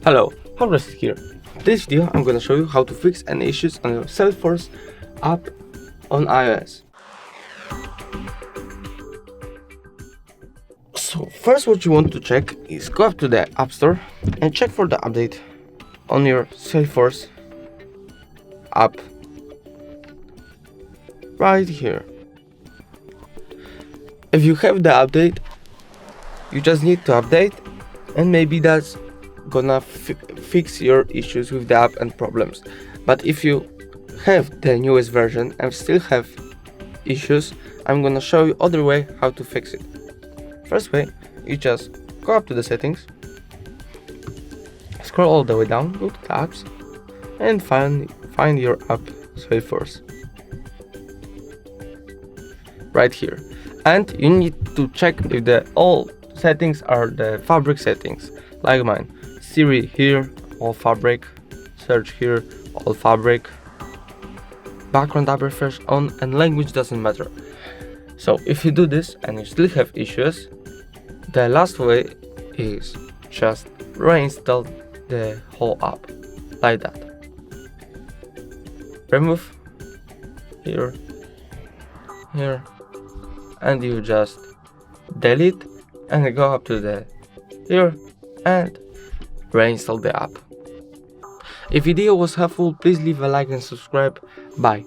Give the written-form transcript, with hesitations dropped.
Hello, Harvest here. In this video I'm gonna show you how to fix any issues on your Salesforce app on iOS. So first what you want to check is go up to the App Store and check for the update on your Salesforce app right here. If you have the update, you just need to update, and maybe that's gonna fix your issues with the app and problems. But if you have the newest version and still have issues, I'm gonna show you other way how to fix it. First way, you just go up to the settings, scroll all the way down, go to the apps, and find your app Salesforce right here. And you need to check if the all settings are the fabric settings, like mine. Siri here, all fabric. Search here, all fabric. Background app refresh on, and language doesn't matter. So if you do this and you still have issues, the last way is just reinstall the whole app, like that. Remove here, and you just delete and go up to the here and reinstall the app. If video was helpful, please leave a like and subscribe. Bye.